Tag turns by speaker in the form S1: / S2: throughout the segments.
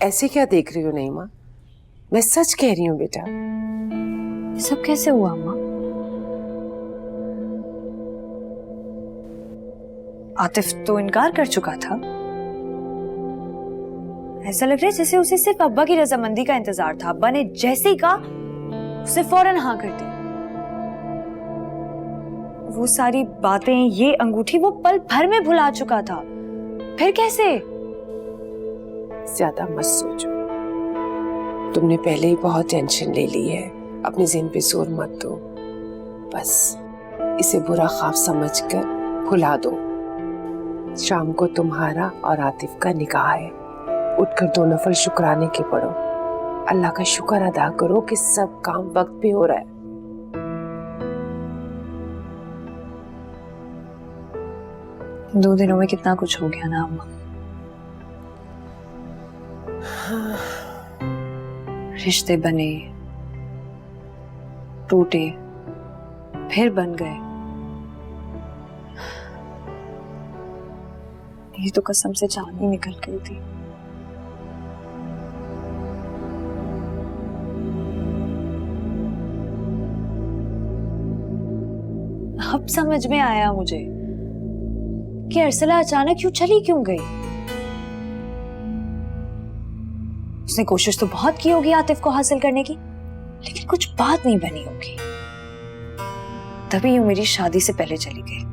S1: ऐसे क्या देख रही हो नईमा? मैं सच कह रही हूँ बेटा।
S2: सब कैसे हुआ अम्मा? आतिफ तो इनकार कर चुका था। ऐसा लग रहा है जैसे उसे सिर्फ अब्बा की रजामंदी का इंतजार था। अब्बा ने जैसे ही कहा उसे फौरन हाँ कर दी। वो सारी बातें, ये अंगूठी वो पल भर में भुला चुका था। फिर कैसे?
S1: ज्यादा मत सोचो, तुमने पहले ही बहुत टेंशन ले ली है। अपनी जिन पे जोर मत दो, बस इसे बुरा ख्वाब समझकर भुला दो। शाम को तुम्हारा और आतिफ का निकाह है। उठकर 2 नफल शुक्राने के पढ़ो। अल्लाह का शुक्र अदा करो कि सब काम वक्त पे हो रहा है।
S2: 2 दिनों में कितना कुछ हो गया ना अम्मा। रिश्ते बने, टूटे, फिर बन गए। ये तो कसम से जान ही निकल गई थी। अब समझ में आया मुझे कि अर्सला अचानक क्यों चली क्यों गई। उसने कोशिश तो बहुत की होगी आतिफ को हासिल करने की, लेकिन कुछ बात नहीं बनी होगी, तभी यूं मेरी शादी से पहले चली गई।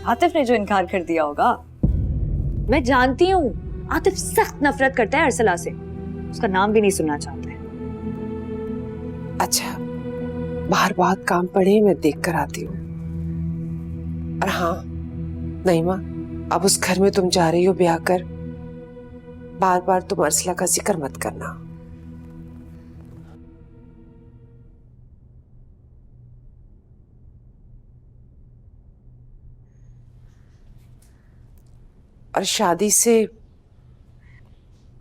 S2: आतिफ ने जो इनकार कर दिया होगा। मैं जानती हूँ आतिफ सख्त नफरत करता है अर्सला से, उसका नाम भी नहीं सुनना चाहता है।
S1: अच्छा, बाहर बहुत काम पड़े, मैं देख कर आती हूँ। और हाँ नईमा, अब उस घर में तुम जा रही हो ब्याह कर, बार बार तुम अर्सला का जिक्र मत करना। और शादी से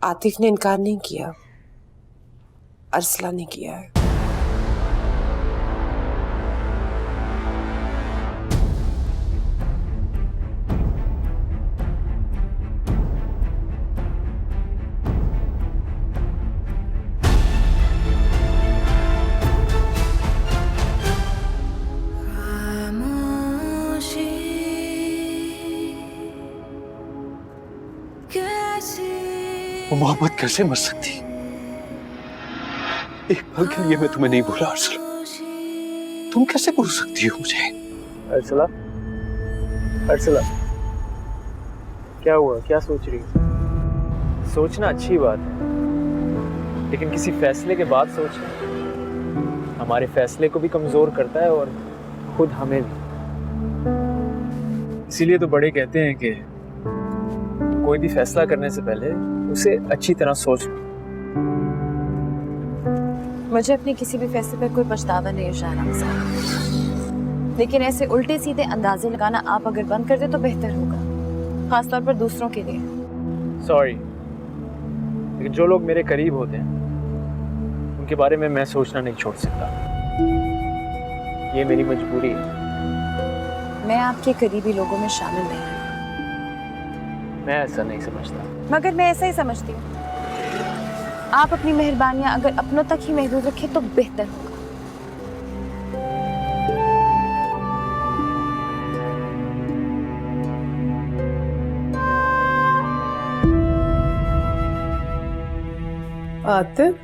S1: आतिफ ने इनकार नहीं किया, अर्सला ने किया है।
S3: वो मोहब्बत कैसे मर सकती? एक पल के लिए मैं तुम्हें नहीं भूला अर्सला। तुम कैसे भूल सकती हो मुझे?
S4: अर्सला, अर्सला, क्या हुआ? क्या सोच रही हो? सोचना अच्छी बात है, लेकिन किसी फैसले के बाद सोचना हमारे फैसले को भी कमजोर करता है और खुद हमें भी। इसीलिए तो बड़े कहते हैं कि कोई भी फैसला करने से पहले उसे अच्छी तरह सोच लो।
S5: मुझे अपने किसी भी फैसले पर कोई पछतावा नहीं है शाहराम साहब, लेकिन ऐसे उल्टे सीधे अंदाजे लगाना आप अगर बंद कर दे तो बेहतर होगा, खासतौर पर दूसरों के लिए।
S4: सॉरी, लेकिन जो लोग मेरे करीब होते हैं उनके बारे में मैं सोचना नहीं छोड़ सकता। ये मेरी मजबूरी है।
S5: मैं आपके करीबी लोगों में शामिल नहीं हूँ।
S4: मैं ऐसा नहीं समझता।
S5: मगर मैं ऐसा ही समझती हूँ। आप अपनी मेहरबानियां अगर अपनों तक ही महदूद रखें तो बेहतर होगा।
S1: आतिफ,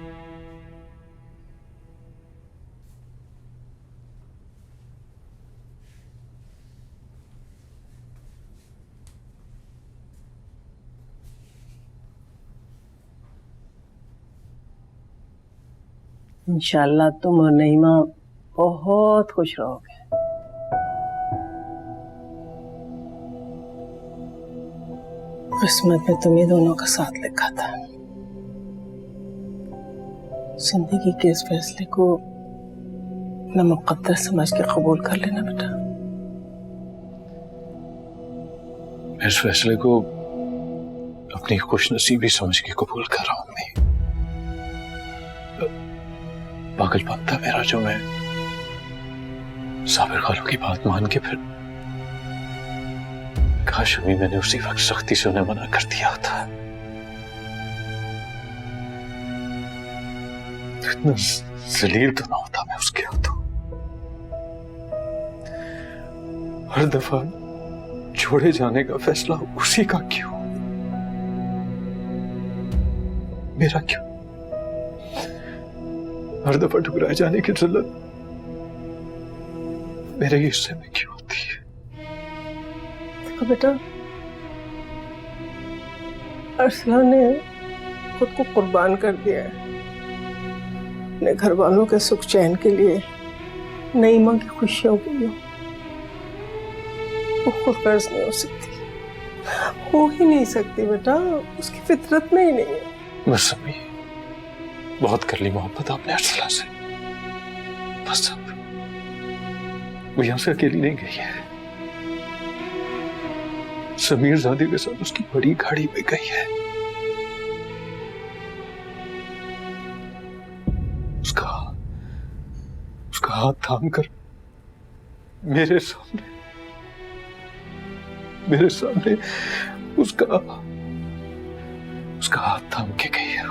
S6: इंशाल्लाह तुम और नईमा बहुत खुश रहोगे। किस्मत में तुम्हें दोनों का साथ लिखा था। जिंदगी के इस फैसले को न मुकद्दर समझ के कबूल कर लेना बेटा।
S3: इस फैसले को अपनी खुशनसीबी समझ के कबूल कर रहा हूं। मैं पागलपन था मेरा जो मैं साबिर खालू की बात मान के फिर काश अभी मैंने उसी वक्त सख्ती से उन्हें मना कर दिया था। इतना जलील तो ना होता मैं उसके हाथों। हर दफा छोड़े जाने का फैसला उसी का क्यों, मेरा क्यों? हर दफा ठुकराए जाने की जरूरत मेरे हिस्से में क्यों होती है?
S6: देखो बेटा, अरसला ने खुद को कुर्बान कर दिया है अपने घर वालों के सुख चैन के लिए, नईमा की खुशियों के लिए। वो खुद कर्ज नहीं हो सकती, हो ही नहीं सकती बेटा, उसकी फितरत में ही नहीं है।
S3: बस अभी बहुत कर ली मोहब्बत आपने अरसला से, बस अब वो यहां से अकेली नहीं गई है, समीर ज़ादी के साथ उसकी बड़ी गाड़ी में गई है। उसका हाथ थाम कर मेरे सामने उसका हाथ थाम के गई है।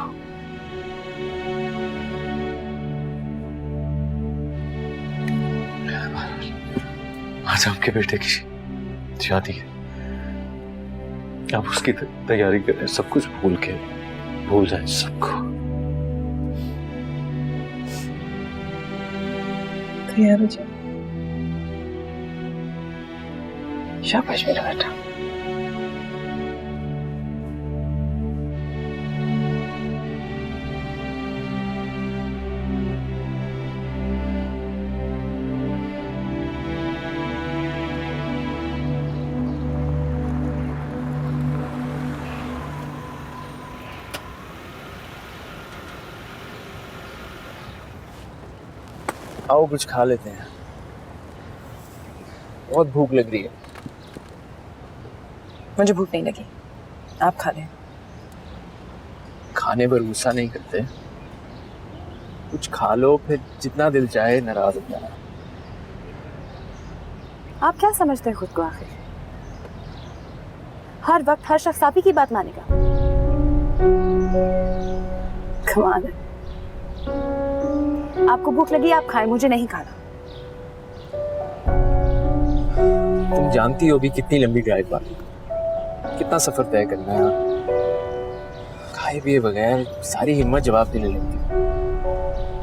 S3: आज आपके बेटे की शादी है, आप उसकी तैयारी करें, सब कुछ भूल जाएं सबको।
S6: तैयार हो जाओ। शाबाश मेरा बेटा।
S4: आओ कुछ खा लेते हैं, बहुत भूख लग रही है।
S2: मुझे भूख नहीं लगी, आप खा लें।
S4: खाने पर गुस्सा नहीं करते, कुछ खा लो, फिर जितना दिल चाहे नाराज हो जाना।
S5: आप क्या समझते हैं खुद को आखिर? हर वक्त हर शख्स आप ही की बात मानेगा? कमाल है। आपको भूख लगी आप खाएं, मुझे नहीं खाना।
S4: तुम जानती हो भी कितनी लंबी ड्राइव वाली, कितना सफर तय करना है। खाए पिए बगैर सारी हिम्मत जवाब देने लगती है।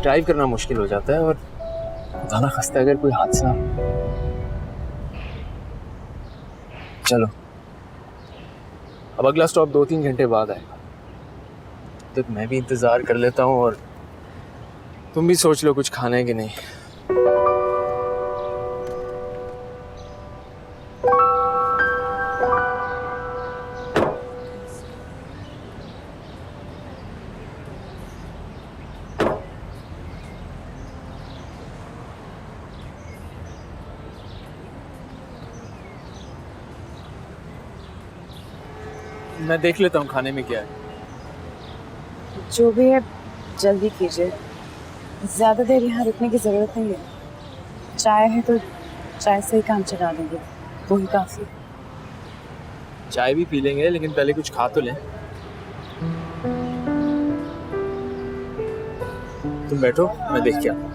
S4: ड्राइव करना मुश्किल हो जाता है और खुदा ना खास्ता अगर कोई हादसा। चलो अब अगला स्टॉप 2-3 घंटे बाद आएगा, तब मैं भी इंतजार कर लेता हूँ और तुम भी सोच लो कुछ खाना है कि नहीं। मैं देख लेता हूँ खाने में क्या है।
S5: जो भी है जल्दी कीजिए, ज्यादा देर यहाँ रुकने की जरूरत नहीं है। चाय है तो चाय से ही काम चला देंगे, वही काफी।
S4: चाय भी पी लेंगे लेकिन पहले कुछ खा तो लें। तुम बैठो, मैं देख के आता हूँ।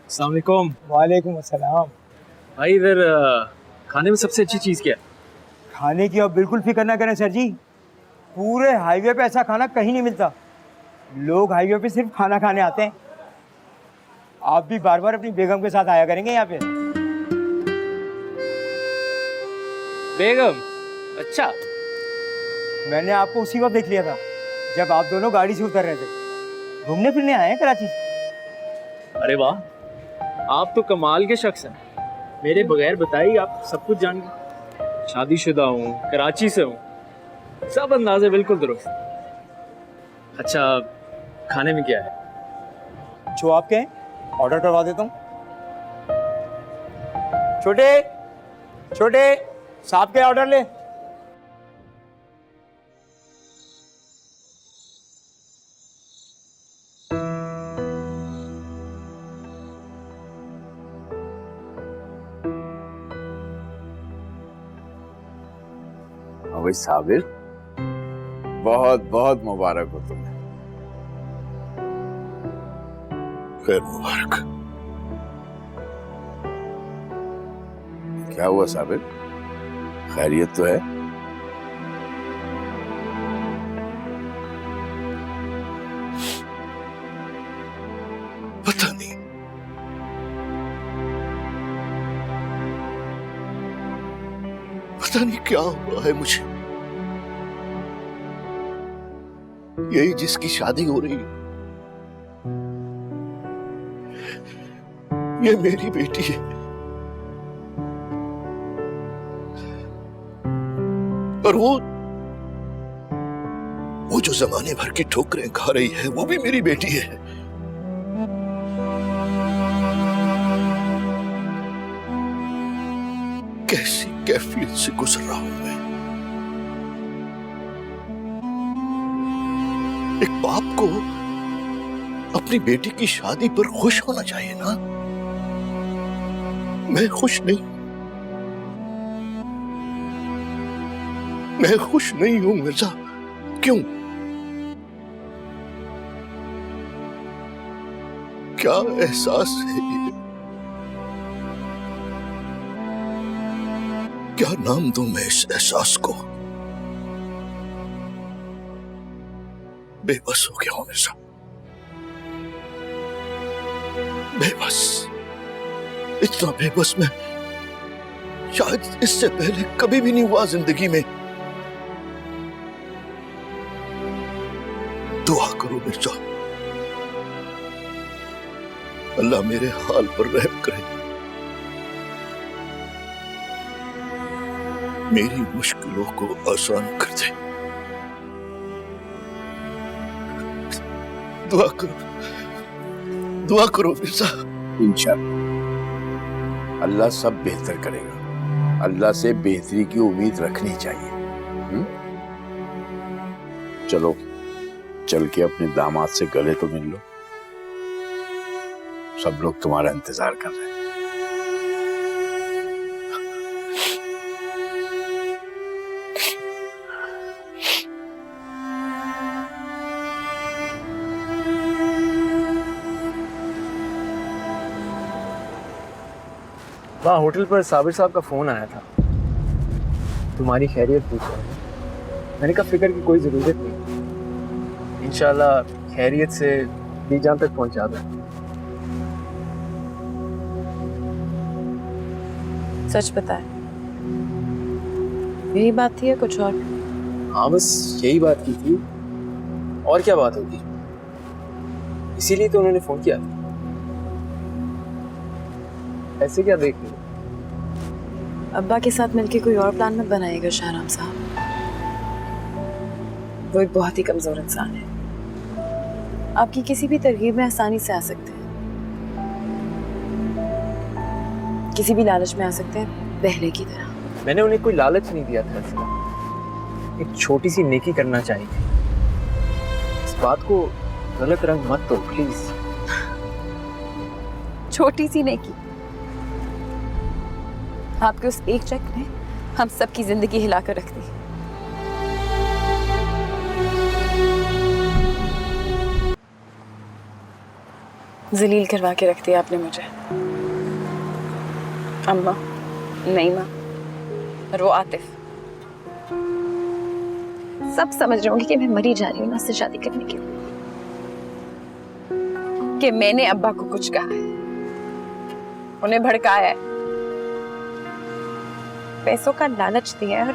S4: अस्सलाम वालेकुम।
S7: वालेकुम अस्सलाम।
S4: भाई इधर खाने में सबसे अच्छी चीज़ क्या है?
S7: खाने की अब बिल्कुल फिक्र ना करें सर जी, पूरे हाईवे पे ऐसा खाना कहीं नहीं मिलता। लोग हाईवे पे सिर्फ खाना खाने आते हैं। आप भी बार बार अपनी बेगम के साथ आया करेंगे यहाँ पे।
S4: बेगम? अच्छा।
S7: मैंने आपको उसी वक्त देख लिया था जब आप दोनों गाड़ी से उतर रहे थे। घूमने फिरने आए हैं कराची से।
S4: अरे वाह, आप तो कमाल के शख्स हैं। मेरे बगैर बताइए आप सब कुछ जान गए। शादीशुदा हूँ, कराची से हूँ, सब अंदाजे बिल्कुल दुरुस्त। अच्छा, खाने में क्या है?
S7: जो आप कहें ऑर्डर करवा देता हूँ। छोटे छोटे साहब के ऑर्डर ले।
S8: भाई साबिर, बहुत बहुत मुबारक हो तुम्हें।
S9: खैर मुबारक।
S8: क्या हुआ साबिर, खैरियत तो है?
S9: पता नहीं, पता नहीं क्या हुआ है मुझे। यही जिसकी शादी हो रही है, ये मेरी बेटी है। और वो जो जमाने भर की ठोकरें खा रही है, वो भी मेरी बेटी है। कैसी कैफियत से गुजर रहा हूं मैं। एक बाप को अपनी बेटी की शादी पर खुश होना चाहिए ना। मैं खुश नहीं, मैं खुश नहीं हूं मिर्जा। क्यों? क्या एहसास है ये? क्या नाम दूं मैं इस एहसास को? बेबस हो गया हूं मिर्जा, बेबस। इतना बेबस मैं शायद इससे पहले कभी भी नहीं हुआ जिंदगी में। दुआ करो मिर्जा, अल्लाह मेरे हाल पर रहम करे, मेरी मुश्किलों को आसान कर दे। दुआ करो मिर्जा।
S8: इंशाअल्लाह अल्लाह सब बेहतर करेगा। अल्लाह से बेहतरी की उम्मीद रखनी चाहिए। चलो चल के अपने दामाद से गले तो मिल लो, सब लोग तुम्हारा इंतजार कर रहे हैं।
S4: वहाँ होटल पर साबिर साहब का फोन आया था, तुम्हारी खैरियत पूछ रहे हैं। मैंने कहा फिक्र की कोई जरूरत नहीं, इंशाल्लाह खैरियत से बीजान तक पहुंचा दो।
S5: सच बताए, यही बात थी या कुछ और?
S4: हाँ बस यही बात की थी, और क्या बात होगी, इसीलिए तो उन्होंने फोन किया। ऐसे क्या देख रहे हो?
S5: अब्बा के साथ मिलके कोई और प्लान मत बनाइएगा शाहराम साहब, वो एक बहुत ही कमजोर इंसान है। आपकी किसी भी तरकीब में आसानी से आ सकते हैं, किसी भी लालच में आ सकते हैं, पहले की तरह।
S4: मैंने उन्हें कोई लालच नहीं दिया था, एक छोटी सी नेकी करना चाहिए। इस बात को गलत रंग मत दो प्लीज।
S5: छोटी सी नेकी? आपके उस एक चेक ने हम सबकी जिंदगी हिलाकर रख दी। जलील करवा के रख दिया आपने मुझे। अम्मा, नईमा और वो आतिफ सब समझ रहे होंगे कि मैं मरी जा रही हूँ ना उससे शादी करने के लिए, कि मैंने अब्बा को कुछ कहा है, उन्हें भड़काया है, पैसों का लालच दिया है और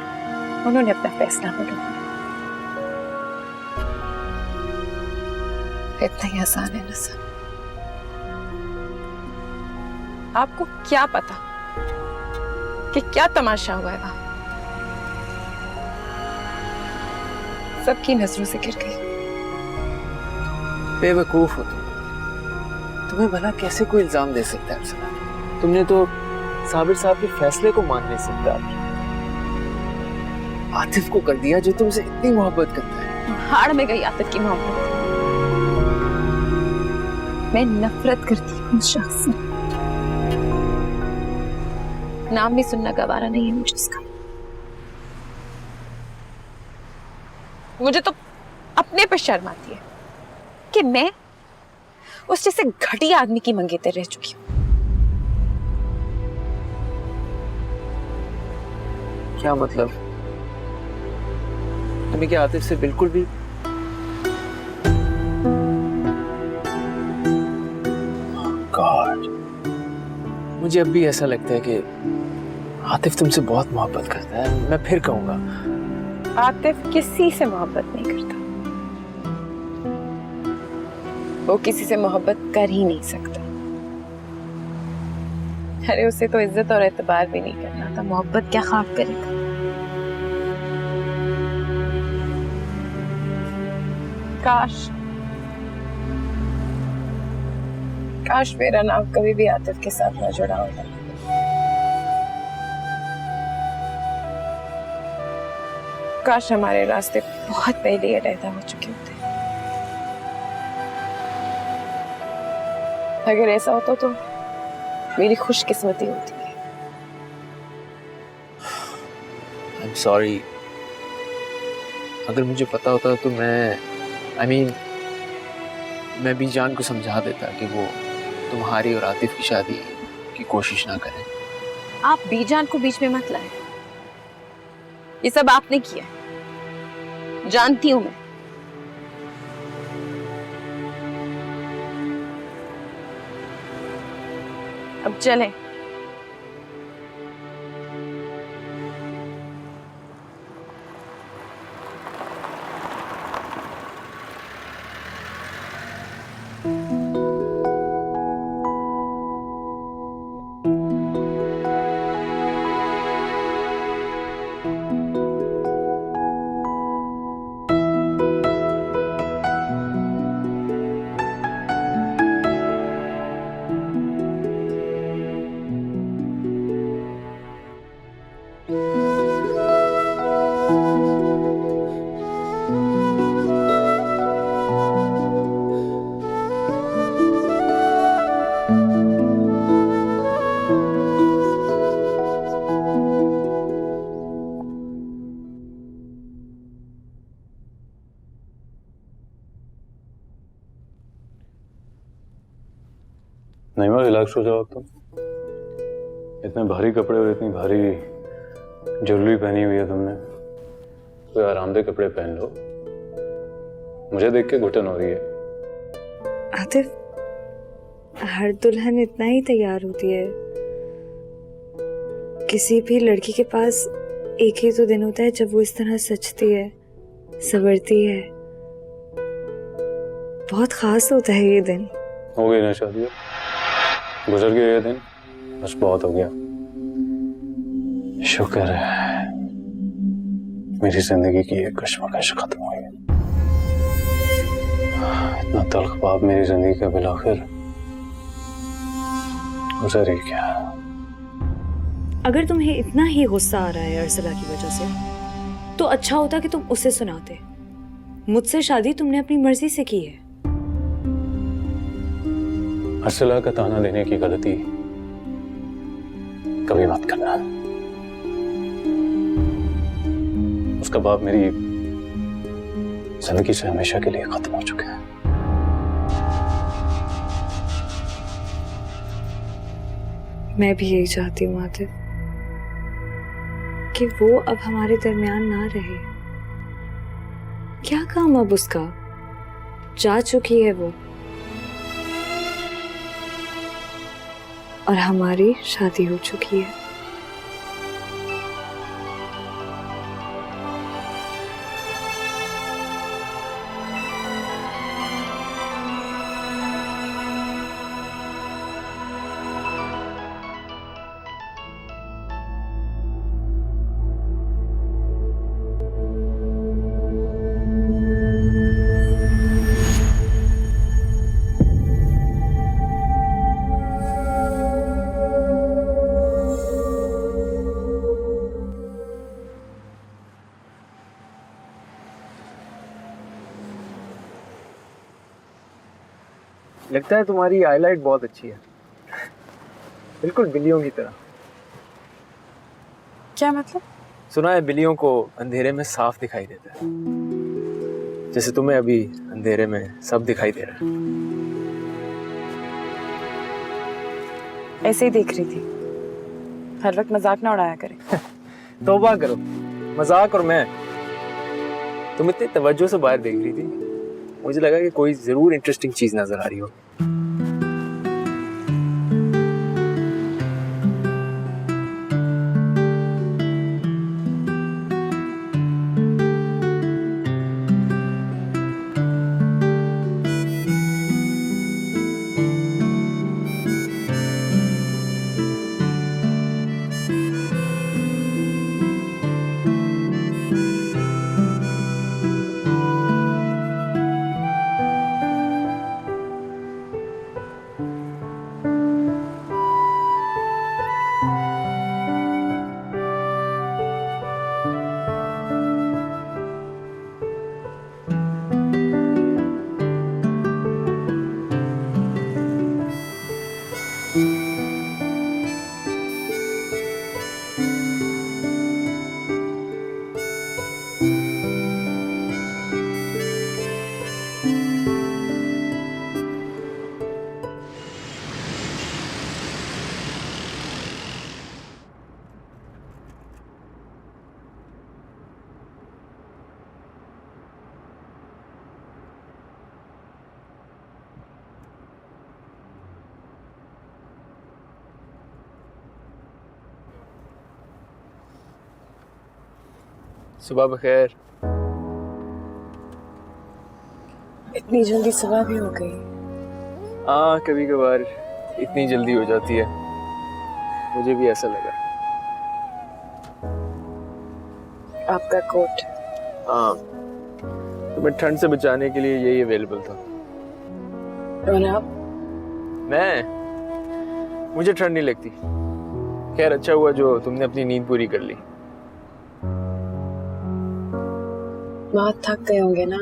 S5: उन्होंने अपना फैसला बदल दिया। इतना ही आसान है ना सर। आपको क्या पता कि क्या तमाशा हुआ है वहां? सबकी नजरों से गिर गई।
S4: बेवकूफ हो तुम। तुम्हें भला कैसे कोई इल्जाम दे सकता है अर्चना? तुमने तो साबिर साहब के फैसले को मान नहीं सकता। आतिफ को कर दिया जो तुमसे इतनी मोहब्बत करता है।
S5: हाड़ में गई आतिफ की मोहब्बत। मैं नफरत करती हूँ उस शख्स से। नाम भी सुनना गवारा नहीं है मुझे उसका। मुझे तो अपने पर शर्म आती है कि मैं उस जैसे घटिया आदमी की मंगेतर रह चुकी हूँ।
S4: क्या मतलब? तुम्हें क्या आतिफ से बिल्कुल भी
S8: गॉड,
S4: मुझे अब भी ऐसा लगता है कि आतिफ तुमसे बहुत मोहब्बत करता है। मैं फिर कहूंगा
S5: आतिफ किसी से मोहब्बत नहीं करता। वो किसी से मोहब्बत कर ही नहीं सकता। अरे उसे तो इज्जत और एतबार भी नहीं करना था, मोहब्बत क्या खाक करेगा। काश मेरा नाम कभी भी आतिफ के साथ न जुड़ा होता। काश हमारे रास्ते बहुत पहले अलग हो चुके होते। अगर ऐसा होता तो मेरी खुशकिस्मती होती है।
S4: I'm sorry। अगर मुझे पता होता तो मैं भी जान को समझा देता कि वो तुम्हारी और आतिफ की शादी की कोशिश ना करें।
S5: आप बीजान को बीच में मत लाए। ये सब आपने किया है, जानती हूं मैं। अब चलें।
S3: नहीं मैं रिलैक्स हो जाओ तुम। इतने भारी कपड़े और इतनी भारी ज्वेलरी पहनी हुई है तुमने, कोई आरामदेह कपड़े पहन लो। मुझे देख के घुटन हो रही है।
S2: आतिफ, हर दुल्हन इतना ही तैयार होती है। किसी भी लड़की के पास एक ही तो दिन होता है जब वो इस तरह सजती है, संवरती है। बहुत खास होता है ये दिन।
S3: हो गई ना शादी, गुजर गया ये दिन, बस बहुत हो गया। शुक्र है मेरी जिंदगी की ये कश्मकश खत्म हुई। इतना तल्ख ख्वाब मेरी जिंदगी का बिलाखिर गुजर ही गया।
S2: अगर तुम्हें इतना ही गुस्सा आ रहा है अर्सला की वजह से, तो अच्छा होता कि तुम उसे सुनाते। मुझसे शादी तुमने अपनी मर्जी से की है।
S3: अर्सला का ताना देने की गलती कभी मत करना। उसका बाप मेरी जिंदगी से हमेशा के लिए खत्म हो चुका है।
S2: मैं भी यही चाहती हूँ आतिफ, कि वो अब हमारे दरमियान ना रहे। क्या काम अब उसका, जा चुकी है वो, और हमारी शादी हो चुकी है।
S4: लगता है तुम्हारी हाईलाइट बहुत अच्छी है, बिल्कुल बिल्लियों की तरह।
S5: क्या मतलब?
S4: सुना है बिल्लियों को अंधेरे में साफ दिखाई देता है, जैसे तुम्हें अभी अंधेरे में सब दिखाई दे रहा है।
S5: ऐसे ही देख रही थी, हर वक्त मजाक ना उड़ाया करे।
S4: तौबा करो, मजाक और मैं। तुम इतनी तवज्जो से बाहर देख रही थी, मुझे लगा कि कोई जरूर इंटरेस्टिंग चीज नजर आ रही हो। सुबह बखैर।
S5: इतनी जल्दी सुबह भी हो गई?
S4: हाँ, कभी कभार इतनी जल्दी हो जाती है, मुझे भी ऐसा लगा।
S5: आपका कोट?
S4: हाँ, तुम्हें ठंड से बचाने के लिए यही अवेलेबल था।
S5: और आप?
S4: मुझे ठंड नहीं लगती। खैर अच्छा हुआ जो तुमने अपनी नींद पूरी कर ली।
S5: बहुत थक गए होंगे ना?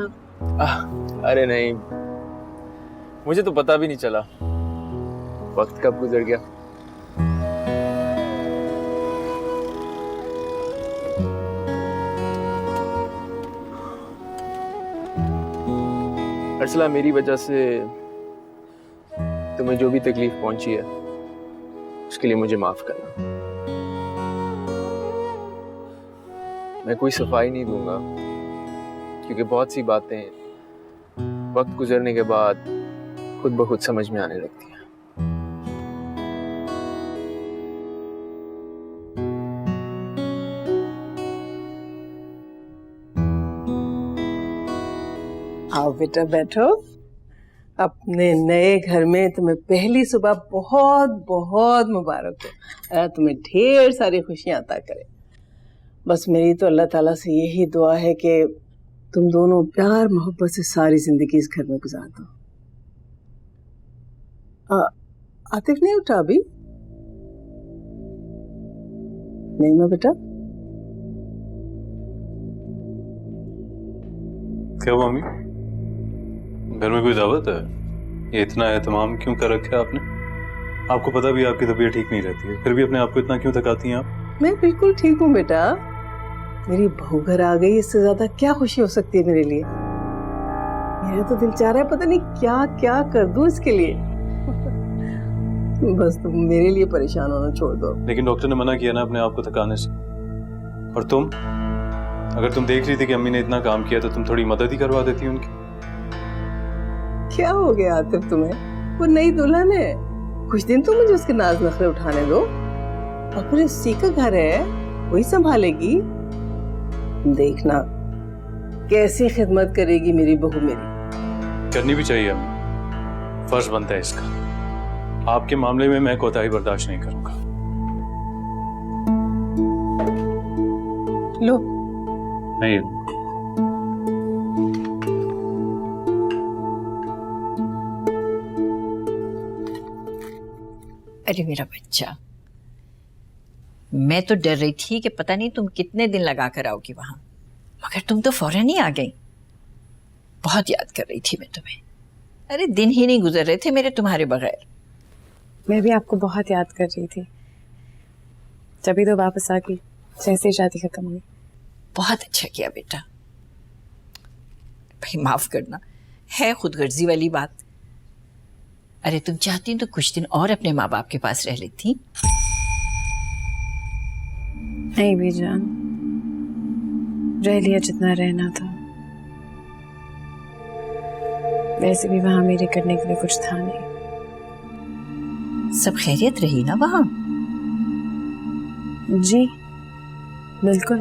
S4: अरे नहीं, मुझे तो पता भी नहीं चला वक्त कब गुजर गया। अर्सला, मेरी वजह से तुम्हें जो भी तकलीफ पहुंची है उसके लिए मुझे माफ करना। मैं कोई सफाई नहीं दूंगा, क्योंकि बहुत सी बातें वक्त गुजरने के बाद खुद ब खुद समझ में आने लगती हैं।
S6: आओ बेटा बैठो। अपने नए घर में तुम्हें पहली सुबह बहुत बहुत मुबारक हो। अल्लाह तुम्हें ढेर सारी खुशियां अता करे। बस मेरी तो अल्लाह ताला से यही दुआ है कि तुम दोनों प्यार मोहब्बत से सारी जिंदगी इस घर में गुजार दो। आतिफ नहीं उठा अभी? नहीं ना बेटा?
S3: क्या मम्मी, घर में कोई दावत है? ये इतना एहतमाम क्यों कर रखा है आपने? आपको पता भी आपकी तबीयत ठीक नहीं रहती है, फिर भी अपने आप को इतना क्यों थकाती हैं आप?
S6: मैं बिल्कुल ठीक हूँ बेटा। मेरी बहू घर आ गई, इससे ज्यादा क्या खुशी हो सकती है मेरे लिए। मेरा तो दिल चाह रहा है पता नहीं क्या क्या कर दूं इसके लिए। बस तुम मेरे लिए परेशान होना छोड़ दो।
S3: लेकिन डॉक्टर ने मना किया ना अपने आप को थकाने से। और तुम, अगर तुम देख रही थी कि अम्मी ने इतना काम किया तो तुम थोड़ी मदद ही करवा देती उनकी।
S6: क्या हो गया आतिफ तुम्हें? वो नई दुल्हन है, कुछ दिन तो मुझे उसके नाज नखरे उठाने दो। और फिर उसी का घर है, वही संभालेगी। देखना कैसी खिदमत करेगी मेरी बहू मेरी।
S3: करनी भी चाहिए अम्मी, फर्ज बनता है इसका। आपके मामले में मैं कोताही बर्दाश्त नहीं करूंगा।
S6: लो
S3: नहीं,
S10: अरे मेरा बच्चा, मैं तो डर रही थी कि पता नहीं तुम कितने दिन लगा कर आओगी वहां, मगर तुम तो फौरन ही आ गई। बहुत याद कर रही थी मैं तुम्हें। अरे दिन ही नहीं गुजर रहे थे मेरे तुम्हारे बगैर।
S5: मैं भी आपको बहुत याद कर रही थी, तभी तो वापस आ गई जैसे शादी खत्म हुई।
S10: बहुत अच्छा किया बेटा। भाई माफ करना, है खुदगर्जी वाली बात। अरे तुम चाहती तो कुछ दिन और अपने माँ बाप के पास रह लेती।
S5: नहीं बीजान, रह लिया जितना रहना था। वैसे भी वहां मेरे करने के लिए कुछ था नहीं।
S10: सब खैरियत रही ना वहां?
S5: जी बिल्कुल।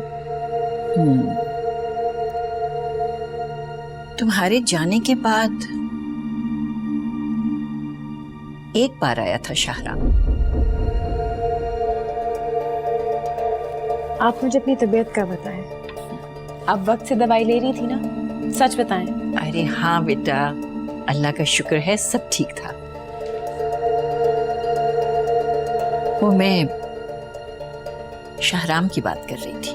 S10: तुम्हारे जाने के बाद एक बार आया था शाहराम।
S5: आप मुझे अपनी तबीयत का बताएं। आप वक्त से दवाई ले रही थी ना, सच बताएं।
S10: अरे हाँ बेटा, अल्लाह का शुक्र है सब ठीक था। वो मैं शाहराम की बात कर रही थी।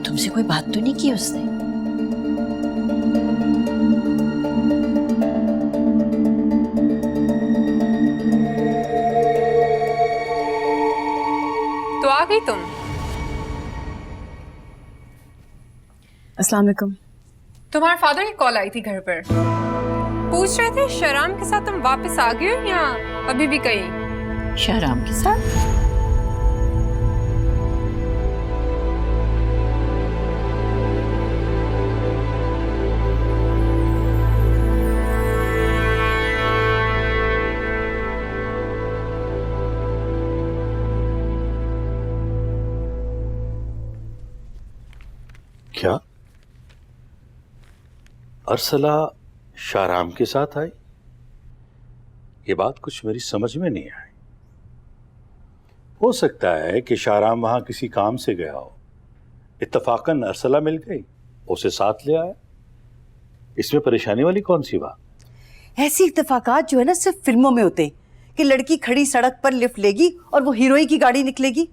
S10: तुमसे कोई बात तो नहीं की उसने?
S1: तो आ गई तुम?
S5: अस्सलाम वालेकुम।
S1: तुम्हारे फादर की कॉल आई थी घर पर, पूछ रहे थे शाहराम के साथ तुम वापस आ गए हो या अभी भी कहीं?
S10: शाहराम के साथ?
S8: क्या अरसला शाहराम के साथ आई? ये बात कुछ मेरी समझ में नहीं आई। हो सकता है कि शाहराम वहां किसी काम से गया हो, इत्तफाकन अरसला मिल गई, उसे साथ ले आया। इसमें परेशानी वाली कौन सी बात?
S11: ऐसी इत्तेफाकात जो है ना सिर्फ फिल्मों में होते हैं कि लड़की खड़ी सड़क पर लिफ्ट लेगी और वो हीरोइन की गाड़ी निकलेगी।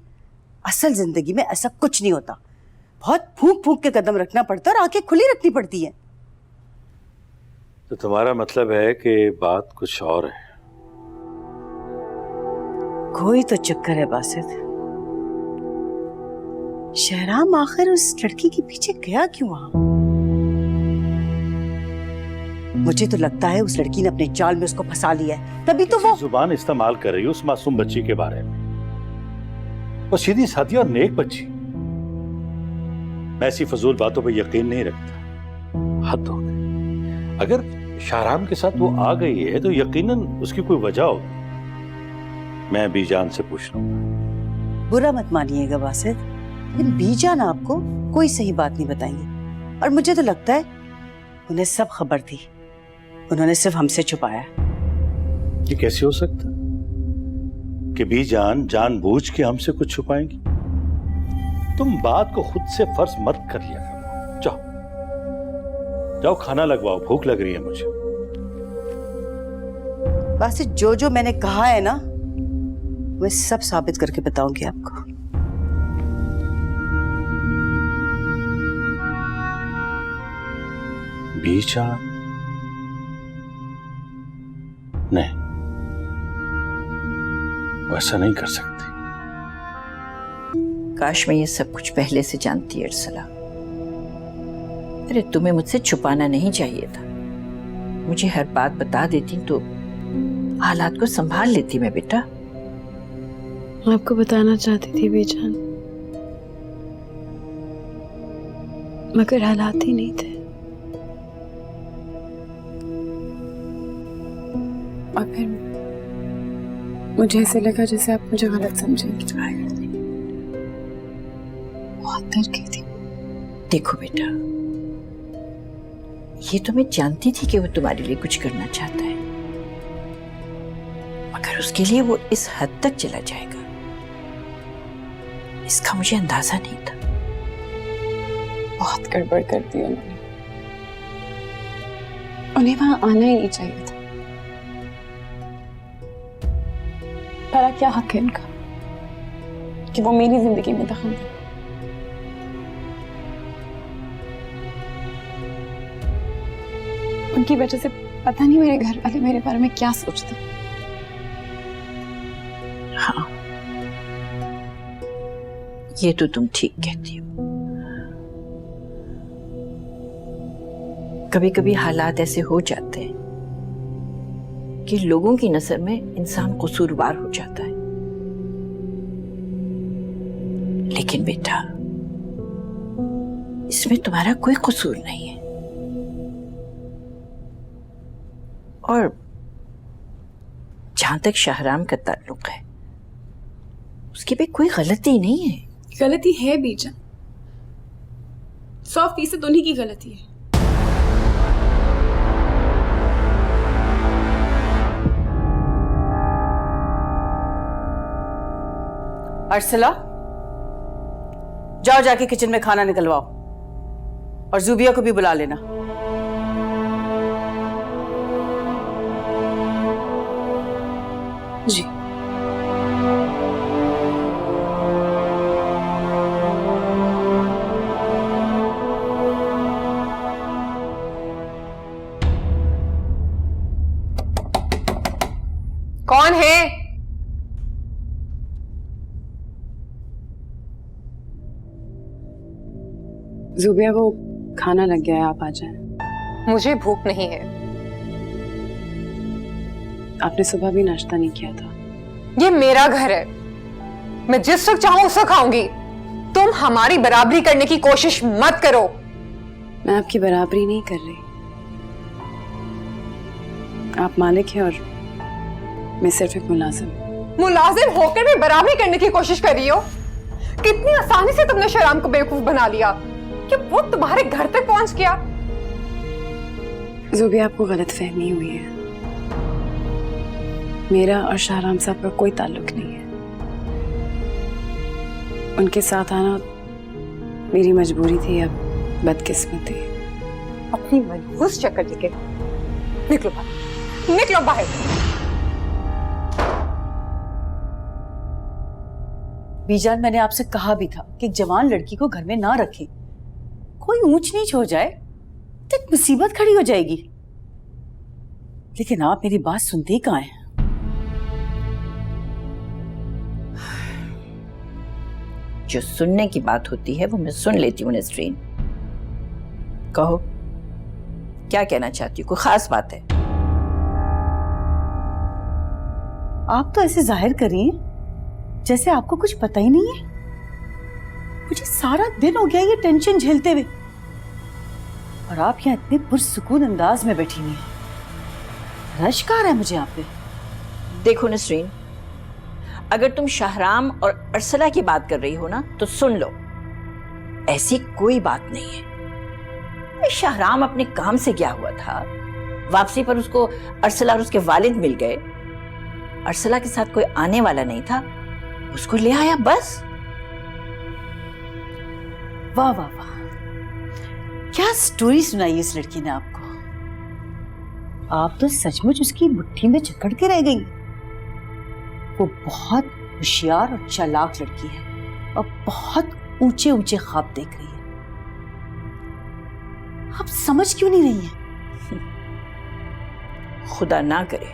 S11: असल जिंदगी में ऐसा कुछ नहीं होता। बहुत फूंक फूंक के कदम रखना पड़ता है और आंखें खुली रखनी पड़ती है।
S8: तो तुम्हारा मतलब है कि बात कुछ और है?
S11: कोई तो चक्कर है बासित। शाहराम आखिर उस लड़की के पीछे गया क्यों वहां? मुझे तो लगता है उस लड़की ने अपने जाल में उसको फंसा लिया है, तभी तो वो
S8: जुबान इस्तेमाल कर रही है उस मासूम बच्ची के बारे में। वो सीधी सादी और नेक बच्ची। मैं ऐसी फजूल बातों पर यकीन नहीं रखता। हद हो गई। अगर शाहराम के साथ वो आ गई है तो यकीनन उसकी कोई वजह होगी। मैं बीजान से पूछ लूंगा।
S11: बुरा मत मानिएगा बासित, लेकिन बीजान आपको कोई सही बात नहीं बताएंगे। और मुझे तो लगता है उन्हें सब खबर थी, उन्होंने सिर्फ हमसे छुपाया।
S8: ये कैसे हो सकता कि बीजान जानबूझ के हमसे कुछ छुपाएंगी? तुम बात को खुद से फर्ज मत कर लिया करो। जाओ जाओ खाना लगवाओ, भूख लग रही है मुझे।
S11: बासित जो जो मैंने कहा है ना मैं सब साबित करके बताऊंगी आपको।
S8: बीजान नहीं, वैसा नहीं कर सकती।
S10: काश मैं ये सब कुछ पहले से जानती अरसला। अरे तुम्हें मुझसे छुपाना नहीं चाहिए था। मुझे हर बात बता देती तो हालात को संभाल लेती मैं बेटा।
S5: आपको बताना चाहती थी बीजान, मगर हालात ही नहीं थे। और फिर मुझे ऐसे लगा जैसे आप मुझे गलत समझेंगे। बहुत डर गई थी।
S10: देखो बेटा, ये तो मैं जानती थी कि वो तुम्हारे लिए कुछ करना चाहता है, मगर उसके लिए वो इस हद तक चला जाएगा इसका मुझे अंदाजा नहीं था।
S5: बहुत गड़बड़ कर दी उन्होंने। उन्हें वहां आना ही नहीं चाहिए था। भला क्या हक है उनका कि वो मेरी जिंदगी में दखल दे? उनकी वजह से पता नहीं मेरे घर वाले मेरे बारे में क्या सोचते।
S10: हाँ, ये तो तुम ठीक कहती हो। कभी कभी हालात ऐसे हो जाते हैं कि लोगों की नजर में इंसान कसूरवार हो जाता है, लेकिन बेटा इसमें तुम्हारा कोई कसूर नहीं है। और जहां तक शाहराम का ताल्लुक है, उसकी भी कोई गलती नहीं है।
S12: गलती है बीजन, 100% उन्हीं की गलती है।
S11: अर्सला, जाओ जाके किचन में खाना निकलवाओ और जुबिया को भी बुला लेना।
S1: जी। कौन है?
S12: जुबिया, वो खाना लग गया है, आप आ जाएं।
S1: मुझे भूख नहीं है।
S12: आपने सुबह भी नाश्ता नहीं किया था।
S1: ये मेरा घर है, मैं जिस वक्त चाहूं उस वक्त खाऊंगी। तुम हमारी बराबरी करने की कोशिश मत करो।
S12: मैं आपकी बराबरी नहीं कर रही। आप मालिक हैं और मैं सिर्फ एक मुलाजिम।
S1: मुलाजिम होकर भी बराबरी करने की कोशिश कर रही हो? कितनी आसानी से तुमने शहराम को बेवकूफ बना लिया कि वो तुम्हारे घर तक पहुंच गया।
S12: जुबिया, आपको गलतफहमी हुई है। मेरा और शहराम साहब का कोई ताल्लुक नहीं है। उनके साथ आना मेरी मजबूरी थी या बदकिस्मती।
S1: अपनी मनहूस चक्कर लेके निकलो बाहर, निकलो बाहर।
S11: बीजान, मैंने आपसे कहा भी था कि एक जवान लड़की को घर में ना रखें। कोई ऊंच नीच हो जाए तो एक मुसीबत खड़ी हो जाएगी। लेकिन आप मेरी बात सुनते ही कहाँ हैं?
S10: जो सुनने की बात होती है वो मैं सुन लेती हूँ नसरीन। कहो, क्या कहना चाहती हो? कोई खास बात है?
S11: आप तो ऐसे जाहिर करिए जैसे आपको कुछ पता ही नहीं है। मुझे सारा दिन हो गया ये टेंशन झेलते हुए, और आप यहाँ इतने पुरसुकून अंदाज में बैठी हुई हैं। रश्क आ रहा है मुझे आप पे।
S10: देखो नसरीन, अगर तुम शाहराम और अर्सला की बात कर रही हो ना तो सुन लो, ऐसी कोई बात नहीं है। शाहराम अपने काम से गया हुआ था, वापसी पर उसको अर्सला और उसके वालिद मिल गए। अर्सला के साथ कोई आने वाला नहीं था, उसको ले आया बस।
S11: वाह वाह वाह, क्या स्टोरी सुनाई इस लड़की ने आपको। आप तो सचमुच उसकी मुट्ठी में जकड़ के रह गई। वो बहुत होशियार और चालाक लड़की है और बहुत ऊंचे ऊंचे ख्वाब देख रही है। आप समझ क्यों नहीं रही हैं?
S10: खुदा ना करे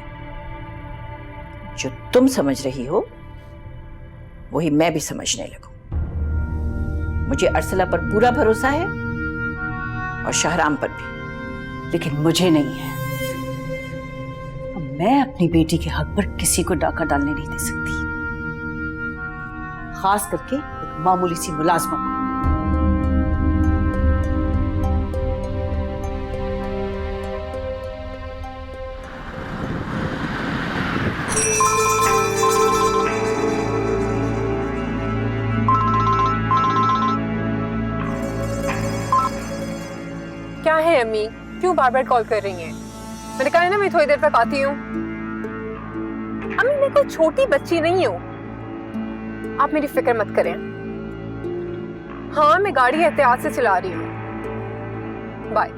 S10: जो तुम समझ रही हो वही मैं भी समझने लगूं। मुझे अर्सला पर पूरा भरोसा है और शाहराम पर भी,
S11: लेकिन मुझे नहीं है। मैं अपनी बेटी के हक पर किसी को डाका डालने नहीं दे सकती, खास करके एक मामूली सी मुलाजमा को।
S1: क्या है अम्मी, क्यों बार बार कॉल कर रही हैं? मैंने कहा है ना मैं थोड़ी देर तक आती हूँ। अम्मी, मैं कोई छोटी बच्ची नहीं हूँ, आप मेरी फिक्र मत करें। हाँ, मैं गाड़ी एहतियात से चला रही हूँ। बाय।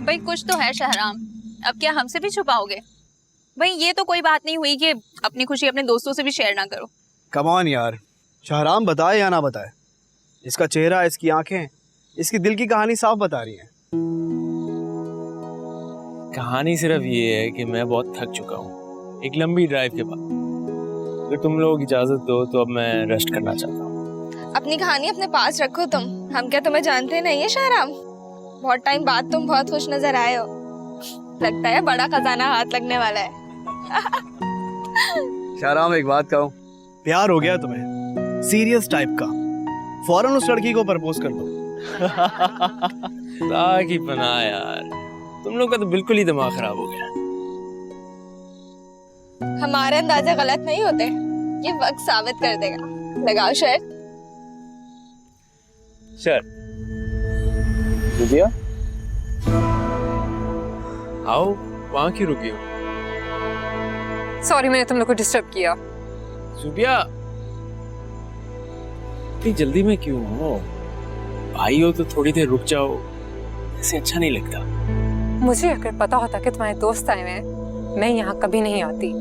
S13: भाई कुछ तो है शहराम, अब क्या हमसे भी छुपाओगे? भाई ये तो कोई बात नहीं हुई कि अपनी खुशी अपने दोस्तों से भी शेयर ना करो।
S14: कम ऑन यार, शहराम बताए या ना बताए, इसका चेहरा, इसकी आंखें
S4: इसकी दिल की कहानी साफ बता रही है। कहानी सिर्फ ये है कि मैं बहुत थक चुका हूँ एक लंबी ड्राइव के बाद। अगर तुम लोग इजाजत दो तो अब मैं रेस्ट करना चाहता हूँ।
S13: अपनी कहानी अपने पास रखो तुम, हम क्या तुम्हें जानते नहीं है शाहराम? बहुत टाइम बाद तुम बहुत खुश नजर आए हो, लगता है बड़ा खजाना हाथ लगने वाला है।
S4: शाहराम एक बात कहूँ, प्यार हो गया तुम्हें सीरियस टाइप का, फौरन उस लड़की को प्रपोज कर दो। की पनाह यार, तुम लोग का तो बिल्कुल ही दिमाग खराब हो गया।
S13: हमारे अंदाजे गलत नहीं होते, ये वक्त साबित कर देगा। लगाओ शर्त।
S4: शर्त रुबिया, आओ वहां क्यों रुकी हो?
S1: सॉरी मैंने तुम लोग को डिस्टर्ब किया।
S4: रुबिया इतनी जल्दी में क्यों हो? भाई हो तो थोड़ी देर रुक जाओ, ऐसे अच्छा नहीं लगता।
S1: मुझे अगर पता होता कि तुम्हारे दोस्त आए हैं, मैं यहाँ कभी नहीं आती।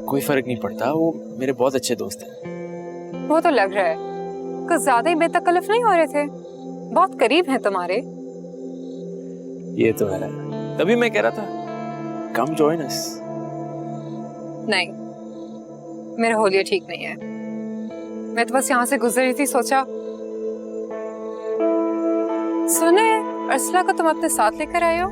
S4: कोई फर्क नहीं पड़ता, वो मेरे बहुत अच्छे दोस्त हैं।
S1: वो तो लग रहा है कुछ ज्यादा ही बेतकल्लफ नहीं हो रहे थे, बहुत करीब हैं तुम्हारे।
S4: ये तो है, तभी मैं कह रहा था कम जॉइन अस।
S1: नहीं, मेरा होलिया ठीक नहीं है। मैं तो बस यहाँ से गुजर रही थी, सोचा सुने अर्सला को तुम अपने साथ लेकर आए हो।